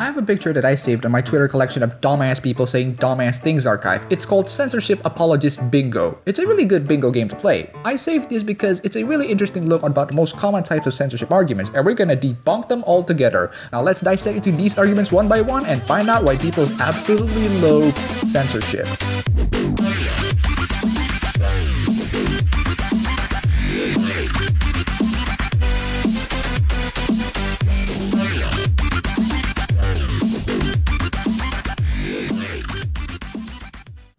have a picture that I saved on my Twitter collection of dumbass people saying dumbass things archive. It's called Censorship Apologist Bingo. It's a really good bingo game to play. I saved this because it's a really interesting look about the most common types of censorship arguments, and we're gonna debunk them all together. Now let's dissect into these arguments one by one and find out why people absolutely loathe censorship.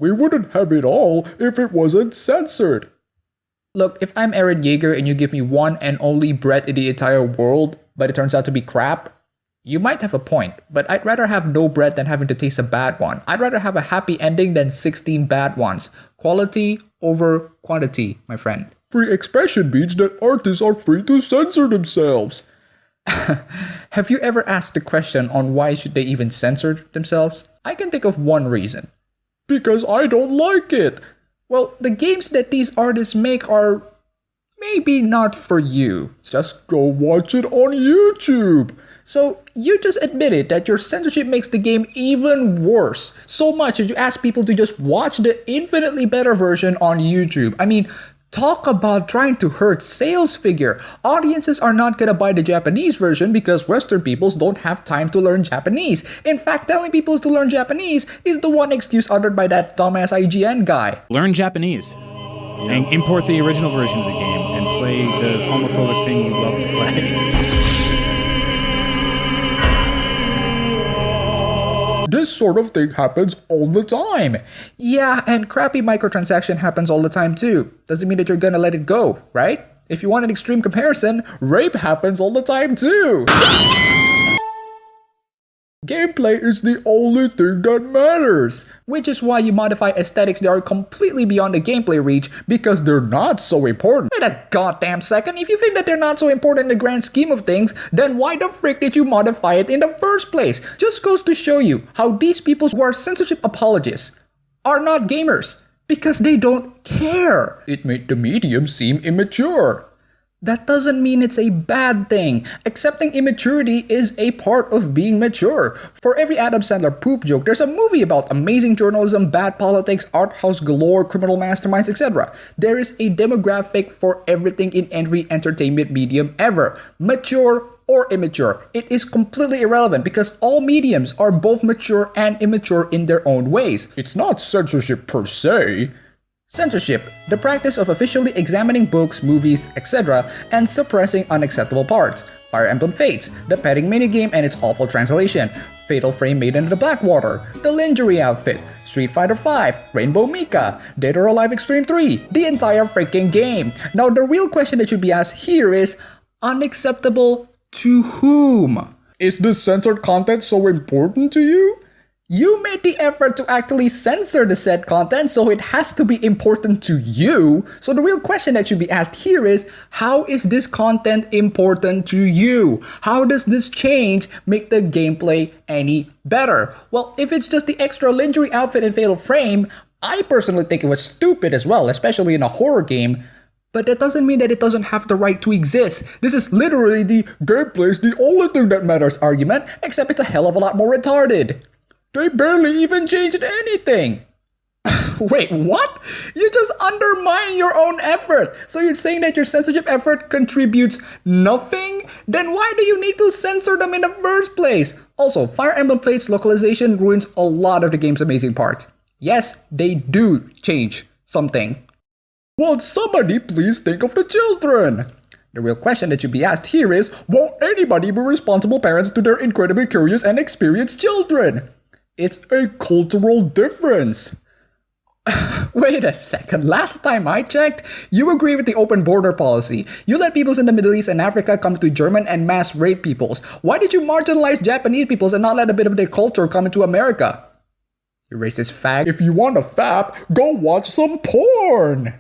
We wouldn't have it all if it wasn't censored. Look, if I'm Aaron Yeager and you give me one and only bread in the entire world, but it turns out to be crap, you might have a point, but I'd rather have no bread than having to taste a bad one. I'd rather have a happy ending than 16 bad ones. Quality over quantity, my friend. Free expression means that artists are free to censor themselves. Have you ever asked the question on why should they even censor themselves? I can think of one reason. Because I don't like it. Well, the games that these artists make are maybe not for you. Just go watch it on YouTube. So you just admitted that your censorship makes the game even worse. So much that you ask people to just watch the infinitely better version on YouTube. I mean, talk about trying to hurt sales figure. Audiences are not gonna buy the Japanese version because Western peoples don't have time to learn Japanese. In fact, telling people to learn Japanese is the one excuse uttered by that dumbass IGN guy. Learn Japanese and import the original version of the game and play the homophobic thing you love to play. This sort of thing happens all the time. Yeah, and crappy microtransaction happens all the time too. Doesn't mean that you're gonna let it go, right? If you want an extreme comparison, rape happens all the time too. Gameplay is the only thing that matters. Which is why you modify aesthetics that are completely beyond the gameplay reach because they're not so important. Wait a goddamn second, if you think that they're not so important in the grand scheme of things, then why the frick did you modify it in the first place? Just goes to show you how these people who are censorship apologists are not gamers. Because they don't care. It made the medium seem immature. That doesn't mean it's a bad thing. Accepting immaturity is a part of being mature. For every Adam Sandler poop joke, there's a movie about amazing journalism, bad politics, art house galore, criminal masterminds, etc. There is a demographic for everything in every entertainment medium ever. Mature or immature. It is completely irrelevant because all mediums are both mature and immature in their own ways. It's not censorship per se. Censorship, the practice of officially examining books, movies, etc. and suppressing unacceptable parts. Fire Emblem Fates, the petting minigame and its awful translation. Fatal Frame Maiden of the Blackwater, the lingerie outfit, Street Fighter V, Rainbow Mika, Dead or Alive Xtreme 3, the entire freaking game. Now the real question that should be asked here is, unacceptable to whom? Is the censored content so important to you? You made the effort to actually censor the said content, so it has to be important to you. So the real question that should be asked here is, how is this content important to you? How does this change make the gameplay any better? Well, if it's just the extra lingerie outfit and Fatal Frame, I personally think it was stupid as well, especially in a horror game. But that doesn't mean that it doesn't have the right to exist. This is literally the gameplay is the only thing that matters argument, except it's a hell of a lot more retarded. They barely even changed anything. Wait, what? You just undermine your own effort. So you're saying that your censorship effort contributes nothing? Then why do you need to censor them in the first place? Also, Fire Emblem Fates localization ruins a lot of the game's amazing parts. Yes, they do change something. Won't somebody please think of the children? The real question that should be asked here is, won't anybody be responsible parents to their incredibly curious and experienced children? It's a cultural difference. Wait a second, last time I checked, you agree with the open border policy. You let peoples in the Middle East and Africa come to German and mass rape peoples. Why did you marginalize Japanese peoples and not let a bit of their culture come into America? You racist fag. If you want a fap, go watch some porn.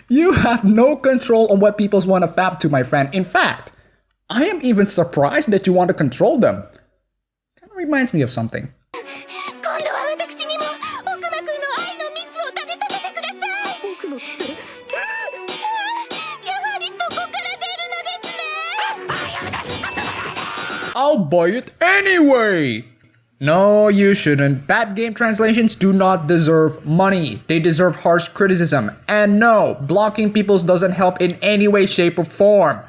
You have no control on what people want to fap to, my friend. In fact, I am even surprised that you want to control them. Kind of reminds me of something. I'll buy it anyway! No, you shouldn't. Bad game translations do not deserve money. They deserve harsh criticism. And no, blocking peoples doesn't help in any way, shape, or form.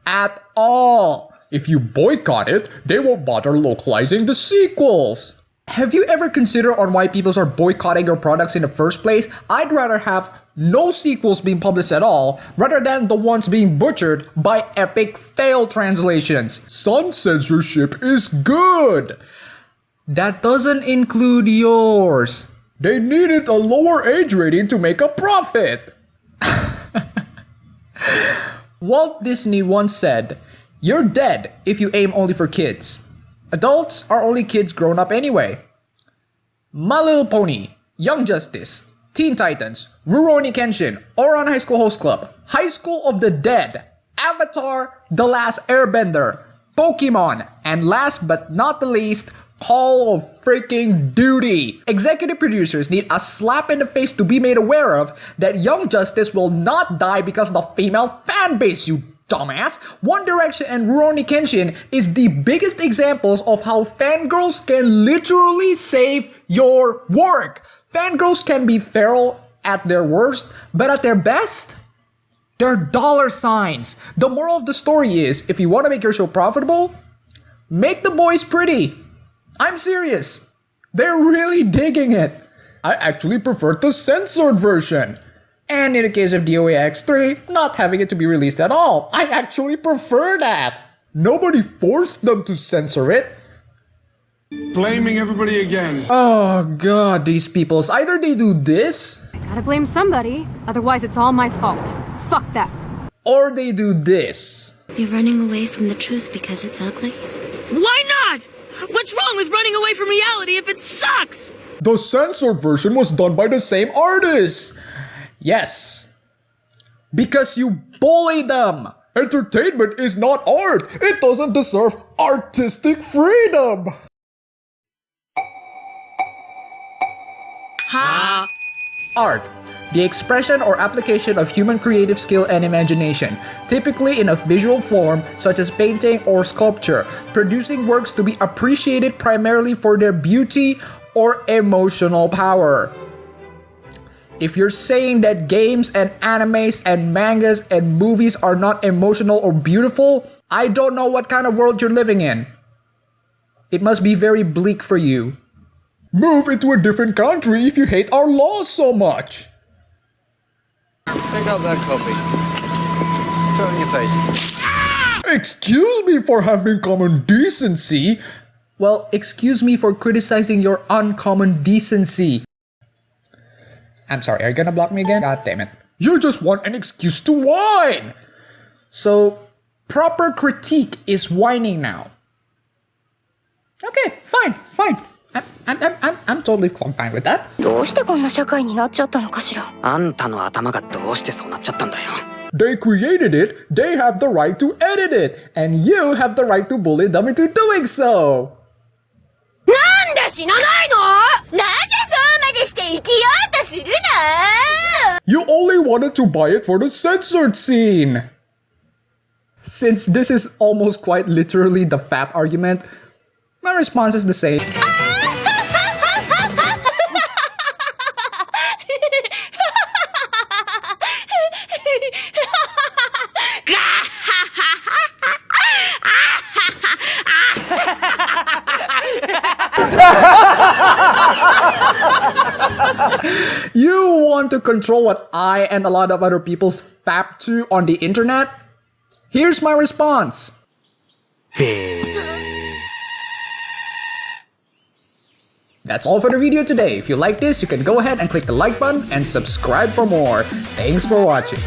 At all. If you boycott it, they won't bother localizing the sequels. Have you ever considered on why peoples are boycotting your products in the first place? I'd rather have no sequels being published at all, rather than the ones being butchered by epic fail translations. Some censorship is good. That doesn't include yours. They needed a lower age rating to make a profit. Walt Disney once said, "You're dead if you aim only for kids. Adults are only kids grown up anyway." My Little Pony, Young Justice, Teen Titans, Rurouni Kenshin, Ouran High School Host Club, High School of the Dead, Avatar, The Last Airbender, Pokemon, and last but not the least, Call of freaking Duty. Executive producers need a slap in the face to be made aware of that Young Justice will not die because of the female fan base, you dumbass. One Direction and Rurouni Kenshin is the biggest examples of how fangirls can literally save your work. Fangirls can be feral at their worst, but at their best, they're dollar signs. The moral of the story is, if you want to make your show profitable, make the boys pretty. I'm serious. They're really digging it. I actually prefer the censored version. And in the case of DOA X3, not having it to be released at all. I actually prefer that. Nobody forced them to censor it. Blaming everybody again. Oh god, these peoples. Either they do this, Gotta blame somebody, otherwise it's all my fault. Fuck that. or they do this. You're running away from the truth because it's ugly? Why not? What's wrong with running away from reality if it sucks? The censored version was done by the same artist. Yes. Because you bully them. Entertainment is not art. It doesn't deserve artistic freedom. Art. The expression or application of human creative skill and imagination, typically in a visual form such as painting or sculpture, producing works to be appreciated primarily for their beauty or emotional power. If you're saying that games and animes and mangas and movies are not emotional or beautiful, I don't know what kind of world you're living in. It must be very bleak for you. Move into a different country if you hate our laws so much. Pick up that coffee. Throw it in your face. Excuse me for having common decency. Well, excuse me for criticizing your uncommon decency. I'm sorry, are you gonna block me again? God damn it. You just want an excuse to whine. So, proper critique is whining now. Okay, fine. I'm totally fine with that. どうしてこんな社会になっちゃったのかしら。あんたの頭がどうしてそうなっちゃったんだよ。They created it, they have the right to edit it, and you have the right to bully them into doing so. なんで死なないの？なんでそうまでして生きようとするの？ You only wanted to buy it for the censored scene. Since this is almost quite literally the FAP argument, my response is the same. You want to control what I and a lot of other people fap to on the internet? Here's my response. That's all for the video today. If you like this, you can go ahead and click the like button and subscribe for more. Thanks for watching.